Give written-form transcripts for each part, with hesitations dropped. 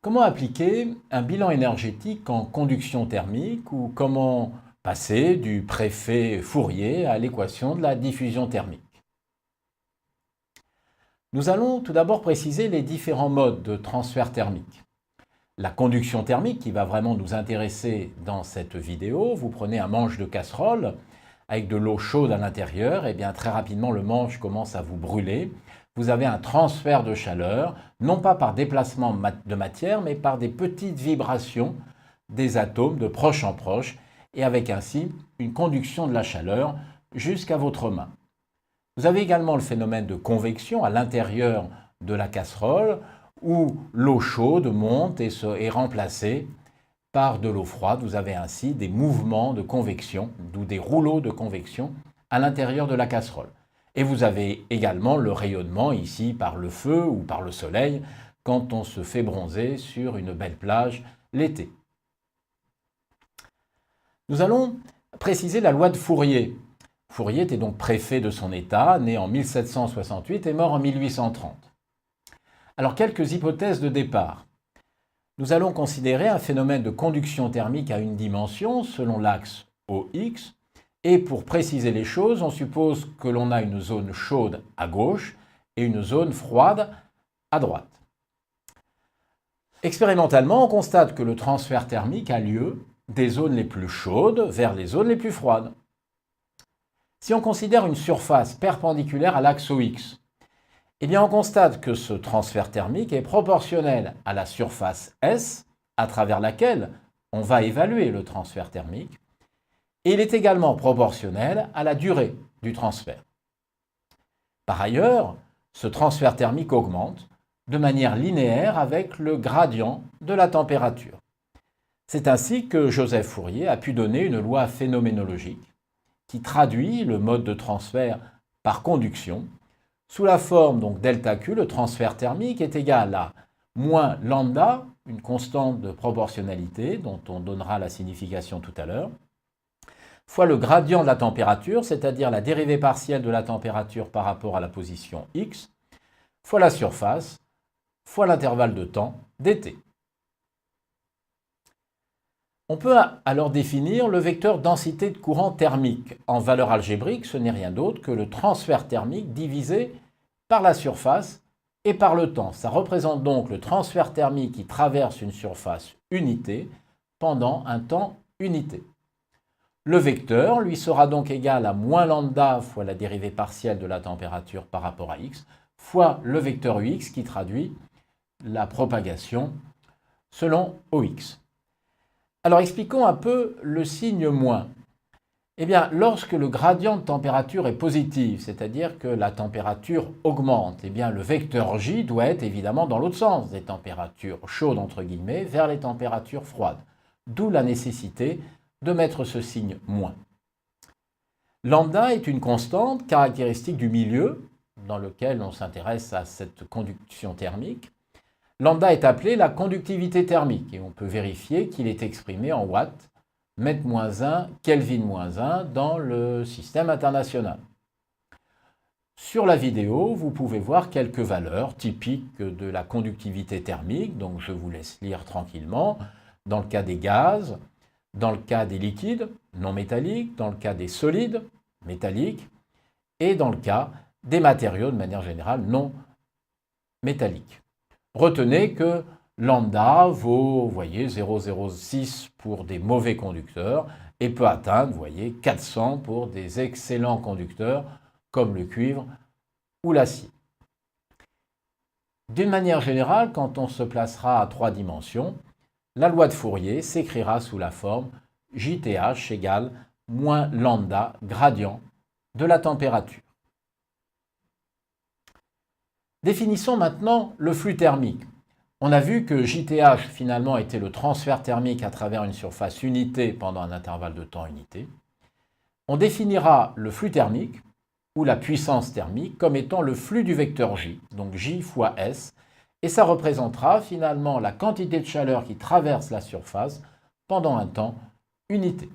Comment appliquer un bilan énergétique en conduction thermique ou comment passer du préfet Fourier à l'équation de la diffusion thermique? Nous allons tout d'abord préciser les différents modes de transfert thermique. La conduction thermique qui va vraiment nous intéresser dans cette vidéo, vous prenez un manche de casserole avec de l'eau chaude à l'intérieur, et bien très rapidement le manche commence à vous brûler. Vous avez un transfert de chaleur, non pas par déplacement de matière, mais par des petites vibrations des atomes de proche en proche, et avec ainsi une conduction de la chaleur jusqu'à votre main. Vous avez également le phénomène de convection à l'intérieur de la casserole, où l'eau chaude monte et est remplacée par de l'eau froide. Vous avez ainsi des mouvements de convection, d'où des rouleaux de convection à l'intérieur de la casserole. Et vous avez également le rayonnement ici par le feu ou par le soleil quand on se fait bronzer sur une belle plage l'été. Nous allons préciser la loi de Fourier. Fourier était donc préfet de son État, né en 1768 et mort en 1830. Alors quelques hypothèses de départ. Nous allons considérer un phénomène de conduction thermique à une dimension selon l'axe OX. Et pour préciser les choses, on suppose que l'on a une zone chaude à gauche et une zone froide à droite. Expérimentalement, on constate que le transfert thermique a lieu des zones les plus chaudes vers les zones les plus froides. Si on considère une surface perpendiculaire à l'axe OX, eh bien on constate que ce transfert thermique est proportionnel à la surface S, à travers laquelle on va évaluer le transfert thermique, et il est également proportionnel à la durée du transfert. Par ailleurs, ce transfert thermique augmente de manière linéaire avec le gradient de la température. C'est ainsi que Joseph Fourier a pu donner une loi phénoménologique qui traduit le mode de transfert par conduction. Sous la forme donc delta Q, le transfert thermique est égal à moins lambda, une constante de proportionnalité dont on donnera la signification tout à l'heure, fois le gradient de la température, c'est-à-dire la dérivée partielle de la température par rapport à la position x, fois la surface, fois l'intervalle de temps dt. On peut alors définir le vecteur densité de courant thermique. En valeur algébrique, ce n'est rien d'autre que le transfert thermique divisé par la surface et par le temps. Ça représente donc le transfert thermique qui traverse une surface unité pendant un temps unité. Le vecteur lui sera donc égal à moins lambda fois la dérivée partielle de la température par rapport à x, fois le vecteur ux qui traduit la propagation selon OX. Alors expliquons un peu le signe moins. Eh bien, lorsque le gradient de température est positif, c'est-à-dire que la température augmente, eh bien le vecteur J doit être évidemment dans l'autre sens, des températures chaudes entre guillemets vers les températures froides. D'où la nécessité de mettre ce signe moins. Lambda est une constante caractéristique du milieu dans lequel on s'intéresse à cette conduction thermique. Lambda est appelée la conductivité thermique et on peut vérifier qu'il est exprimé en watts, mètre-1, Kelvin-1 dans le système international. Sur la vidéo, vous pouvez voir quelques valeurs typiques de la conductivité thermique, donc je vous laisse lire tranquillement. Dans le cas des gaz, dans le cas des liquides non métalliques, dans le cas des solides métalliques et dans le cas des matériaux de manière générale non métalliques. Retenez que lambda vaut, vous voyez, 0,06 pour des mauvais conducteurs et peut atteindre, vous voyez, 400 pour des excellents conducteurs comme le cuivre ou l'acier. D'une manière générale, quand on se placera à 3 dimensions, la loi de Fourier s'écrira sous la forme JTH égale moins lambda gradient de la température. Définissons maintenant le flux thermique. On a vu que JTH finalement était le transfert thermique à travers une surface unité pendant un intervalle de temps unité. On définira le flux thermique ou la puissance thermique comme étant le flux du vecteur J, donc J fois S, et ça représentera finalement la quantité de chaleur qui traverse la surface pendant un temps unité.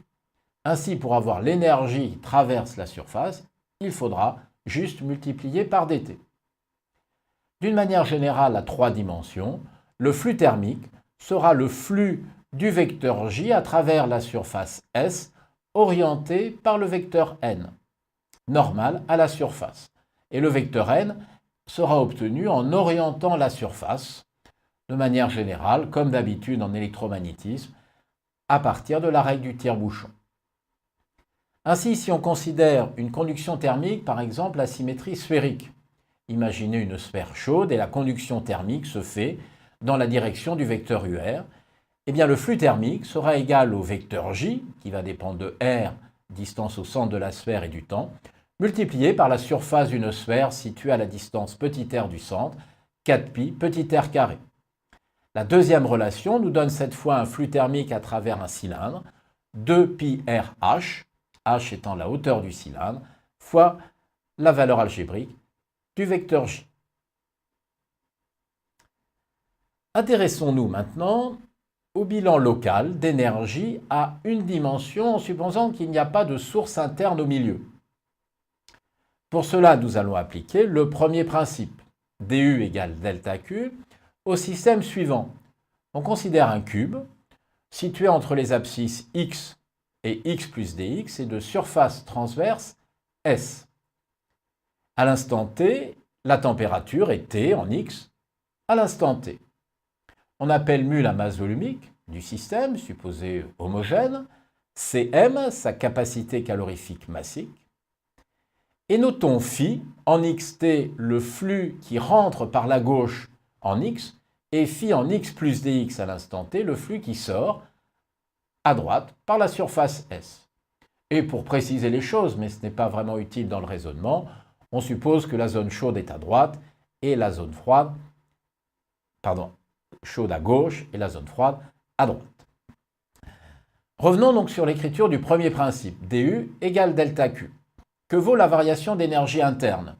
Ainsi, pour avoir l'énergie qui traverse la surface, il faudra juste multiplier par dt. D'une manière générale à 3 dimensions, le flux thermique sera le flux du vecteur J à travers la surface S orienté par le vecteur n, normal à la surface. Et le vecteur n sera obtenu en orientant la surface, de manière générale, comme d'habitude en électromagnétisme, à partir de la règle du tire-bouchon. Ainsi, si on considère une conduction thermique, par exemple la symétrie sphérique, imaginez une sphère chaude et la conduction thermique se fait dans la direction du vecteur UR, eh bien le flux thermique sera égal au vecteur J, qui va dépendre de R, distance au centre de la sphère et du temps, multiplié par la surface d'une sphère située à la distance petit r du centre, 4pi petit r carré. La deuxième relation nous donne cette fois un flux thermique à travers un cylindre, 2pi RH, H étant la hauteur du cylindre, fois la valeur algébrique du vecteur J. Intéressons-nous maintenant au bilan local d'énergie à une dimension en supposant qu'il n'y a pas de source interne au milieu. Pour cela, nous allons appliquer le premier principe, du égale delta Q, au système suivant. On considère un cube situé entre les abscisses x et x plus dx et de surface transverse S. À l'instant t, la température est T en x à l'instant t. On appelle mu la masse volumique du système, supposé homogène, Cm sa capacité calorifique massique, et notons phi en xt le flux qui rentre par la gauche en x, et phi en x plus dx à l'instant t le flux qui sort à droite par la surface S. Et pour préciser les choses, mais ce n'est pas vraiment utile dans le raisonnement, on suppose que la zone chaude est à droite et la zone froide, chaude à gauche et la zone froide à droite. Revenons donc sur l'écriture du premier principe, du égale delta Q. Que vaut la variation d'énergie interne?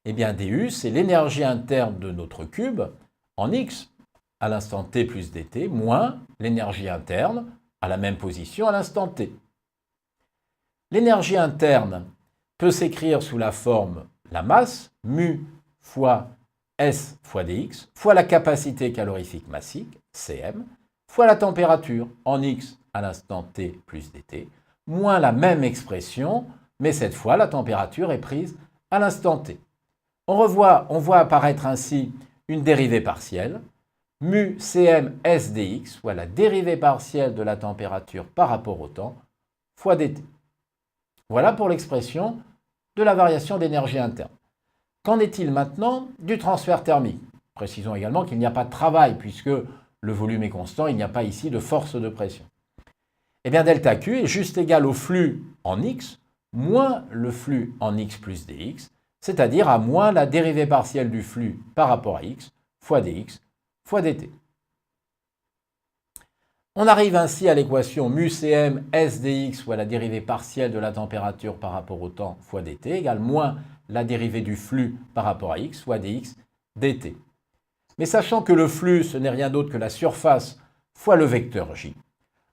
Eh bien, du, c'est l'énergie interne de notre cube en x à l'instant t plus dt, moins l'énergie interne à la même position à l'instant t. L'énergie interne peut s'écrire sous la forme la masse, mu fois S fois dx, fois la capacité calorifique massique, Cm, fois la température, en x à l'instant t plus dt, moins la même expression, mais cette fois la température est prise à l'instant t. On voit apparaître ainsi une dérivée partielle, mu Cm S dx, soit la dérivée partielle de la température par rapport au temps, fois dt. Voilà pour l'expression de la variation d'énergie interne. Qu'en est-il maintenant du transfert thermique? Précisons également qu'il n'y a pas de travail puisque le volume est constant, il n'y a pas ici de force de pression. Eh bien, delta Q est juste égal au flux en x moins le flux en x plus dx, c'est-à-dire à moins la dérivée partielle du flux par rapport à x fois dx fois dt. On arrive ainsi à l'équation mu Cm S dx, soit la dérivée partielle de la température par rapport au temps fois dt, égale moins la dérivée du flux par rapport à x, fois dx dt. Mais sachant que le flux, ce n'est rien d'autre que la surface fois le vecteur J,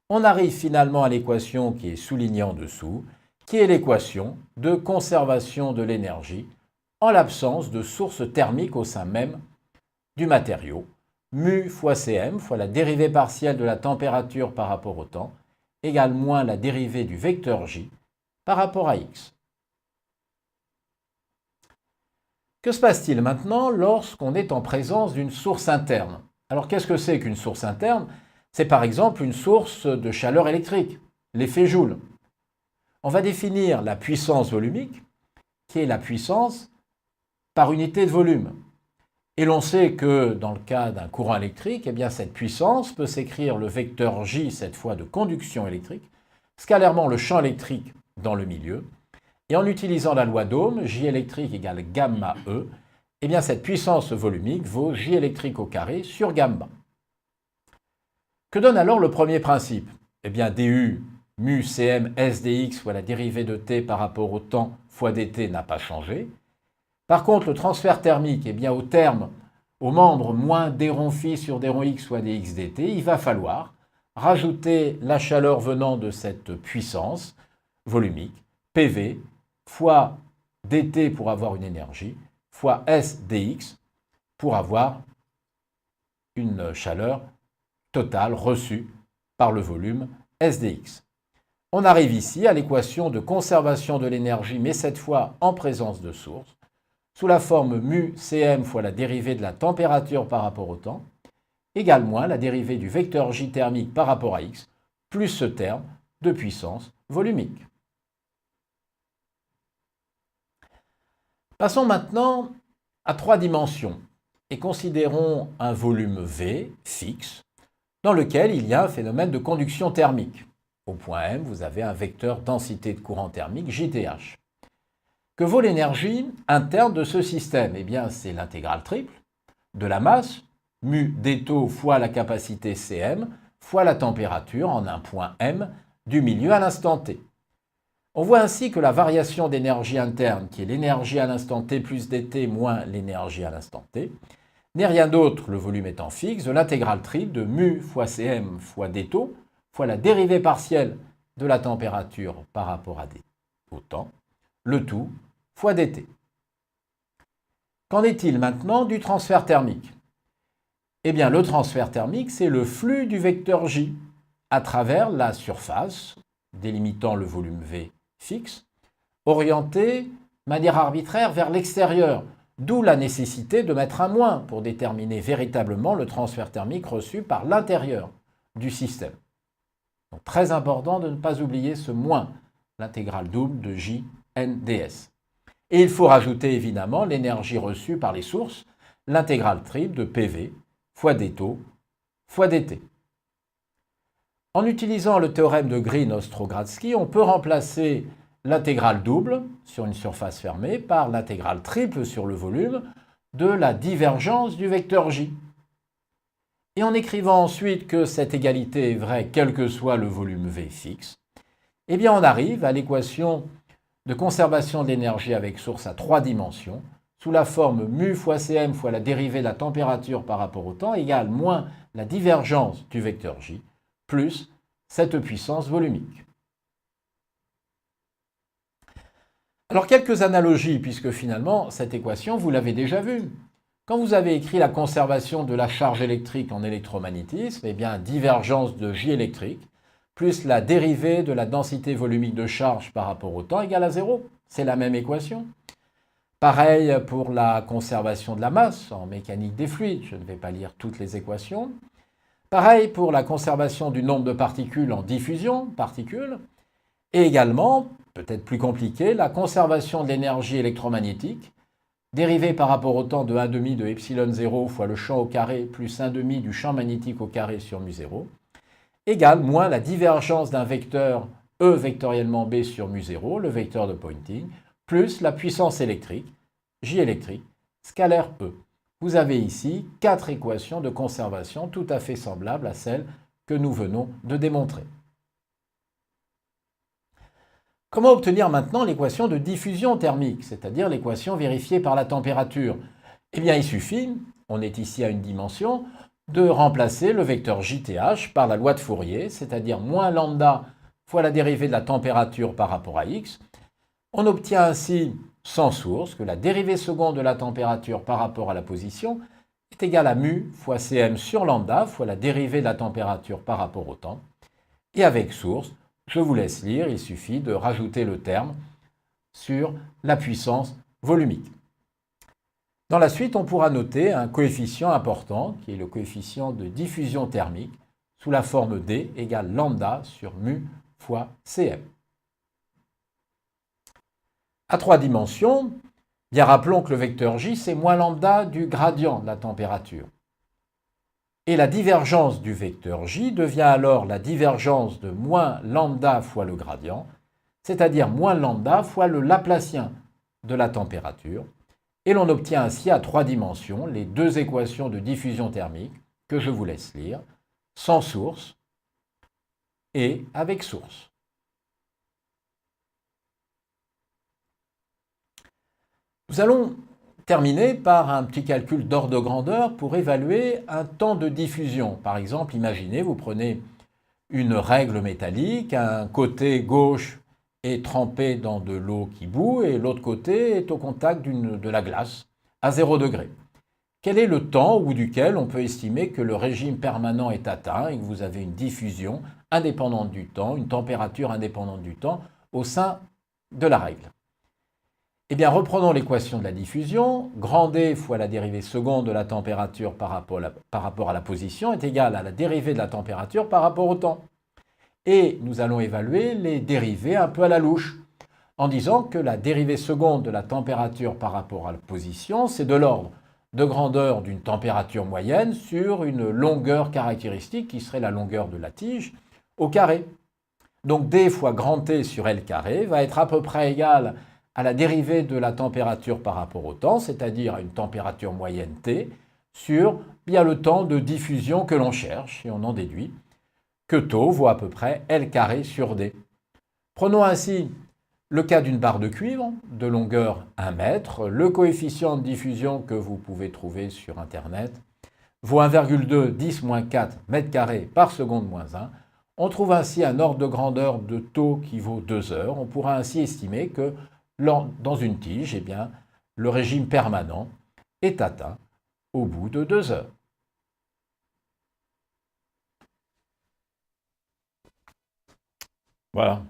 on arrive finalement à l'équation qui est soulignée en dessous, qui est l'équation de conservation de l'énergie en l'absence de source thermique au sein même du matériau, mu fois Cm fois la dérivée partielle de la température par rapport au temps, égale moins la dérivée du vecteur J par rapport à x. Que se passe-t-il maintenant lorsqu'on est en présence d'une source interne? Alors qu'est-ce que c'est qu'une source interne? C'est par exemple une source de chaleur électrique, l'effet Joule. On va définir la puissance volumique, qui est la puissance par unité de volume. Et l'on sait que dans le cas d'un courant électrique, eh bien cette puissance peut s'écrire le vecteur J, cette fois de conduction électrique, scalairement le champ électrique dans le milieu. Et en utilisant la loi d'Ohm, J électrique égale gamma E, eh bien cette puissance volumique vaut J électrique au carré sur gamma. Que donne alors le premier principe? Eh bien du mu Cm S dx, soit la dérivée de t par rapport au temps fois dt n'a pas changé. Par contre, le transfert thermique, eh bien, au membre moins d rond phi sur d rond x soit dx dt, il va falloir rajouter la chaleur venant de cette puissance volumique, PV, fois dt pour avoir une énergie, fois S dx pour avoir une chaleur totale reçue par le volume SDX. On arrive ici à l'équation de conservation de l'énergie, mais cette fois en présence de source, sous la forme mu Cm fois la dérivée de la température par rapport au temps, égale moins la dérivée du vecteur J thermique par rapport à X, plus ce terme de puissance volumique. Passons maintenant à 3 dimensions et considérons un volume V fixe dans lequel il y a un phénomène de conduction thermique. Au point M, vous avez un vecteur densité de courant thermique JTH. Que vaut l'énergie interne de ce système? Eh bien, c'est l'intégrale triple de la masse, mu d taux fois la capacité Cm, fois la température en un point M du milieu à l'instant t. On voit ainsi que la variation d'énergie interne, qui est l'énergie à l'instant t plus dt moins l'énergie à l'instant t, n'est rien d'autre, le volume étant fixe, de l'intégrale triple de mu fois Cm fois d taux fois la dérivée partielle de la température par rapport au temps, le tout fois dt. Qu'en est-il maintenant du transfert thermique? Eh bien, le transfert thermique, c'est le flux du vecteur J à travers la surface, délimitant le volume V fixe, orienté de manière arbitraire vers l'extérieur, d'où la nécessité de mettre un moins pour déterminer véritablement le transfert thermique reçu par l'intérieur du système. Donc, très important de ne pas oublier ce moins, l'intégrale double de J n ds. Et il faut rajouter évidemment l'énergie reçue par les sources, l'intégrale triple de PV fois d taux fois dt. En utilisant le théorème de Green-Ostrogradsky, on peut remplacer l'intégrale double sur une surface fermée par l'intégrale triple sur le volume de la divergence du vecteur J. Et en écrivant ensuite que cette égalité est vraie quel que soit le volume V fixe, eh bien on arrive à l'équation de conservation de l'énergie avec source à 3 dimensions, sous la forme mu fois Cm fois la dérivée de la température par rapport au temps égale moins la divergence du vecteur J, plus cette puissance volumique. Alors quelques analogies, puisque finalement cette équation, vous l'avez déjà vue. Quand vous avez écrit la conservation de la charge électrique en électromagnétisme, eh bien divergence de J électrique, plus la dérivée de la densité volumique de charge par rapport au temps égale à 0. C'est la même équation. Pareil pour la conservation de la masse en mécanique des fluides, je ne vais pas lire toutes les équations. Pareil pour la conservation du nombre de particules en diffusion, particules. Et également, peut-être plus compliqué, la conservation de l'énergie électromagnétique, dérivée par rapport au temps de 1,5 de epsilon 0 fois le champ au carré plus 1,5 du champ magnétique au carré sur mu0, égale moins la divergence d'un vecteur E vectoriellement B sur mu0, le vecteur de Poynting, plus la puissance électrique, J électrique, scalaire E. Vous avez ici 4 équations de conservation tout à fait semblables à celles que nous venons de démontrer. Comment obtenir maintenant l'équation de diffusion thermique, c'est-à-dire l'équation vérifiée par la température? Eh bien, il suffit, on est ici à une dimension, de remplacer le vecteur JTH par la loi de Fourier, c'est-à-dire moins lambda fois la dérivée de la température par rapport à x. On obtient ainsi, sans source, que la dérivée seconde de la température par rapport à la position est égale à mu fois Cm sur lambda fois la dérivée de la température par rapport au temps. Et avec source, je vous laisse lire, il suffit de rajouter le terme sur la puissance volumique. Dans la suite, on pourra noter un coefficient important, qui est le coefficient de diffusion thermique, sous la forme D égale lambda sur mu fois Cm. À 3 dimensions, bien rappelons que le vecteur J, c'est moins lambda du gradient de la température. Et la divergence du vecteur J devient alors la divergence de moins lambda fois le gradient, c'est-à-dire moins lambda fois le laplacien de la température. Et l'on obtient ainsi à 3 dimensions les deux équations de diffusion thermique que je vous laisse lire, sans source et avec source. Nous allons terminer par un petit calcul d'ordre de grandeur pour évaluer un temps de diffusion. Par exemple, imaginez, vous prenez une règle métallique, un côté gauche est trempé dans de l'eau qui bout et l'autre côté est au contact de la glace à 0 degré. quel est le temps au bout duquel on peut estimer que le régime permanent est atteint et que vous avez une diffusion indépendante du temps, une température indépendante du temps au sein de la règle? Eh bien, reprenons l'équation de la diffusion. Grand D fois la dérivée seconde de la température par rapport à la position est égal à la dérivée de la température par rapport au temps. Et nous allons évaluer les dérivées un peu à la louche, en disant que la dérivée seconde de la température par rapport à la position, c'est de l'ordre de grandeur d'une température moyenne sur une longueur caractéristique qui serait la longueur de la tige au carré. Donc D fois grand T sur L carré va être à peu près égal à la dérivée de la température par rapport au temps, c'est-à-dire à une température moyenne T, sur bien le temps de diffusion que l'on cherche, et on en déduit que tau vaut à peu près L carré sur D. Prenons ainsi le cas d'une barre de cuivre de longueur 1 mètre. Le coefficient de diffusion que vous pouvez trouver sur Internet vaut 1,2 10-4 mètres carrés par seconde moins 1. On trouve ainsi un ordre de grandeur de taux qui vaut 2 heures. On pourra ainsi estimer que dans une tige, eh bien, le régime permanent est atteint au bout de 2 heures. Voilà.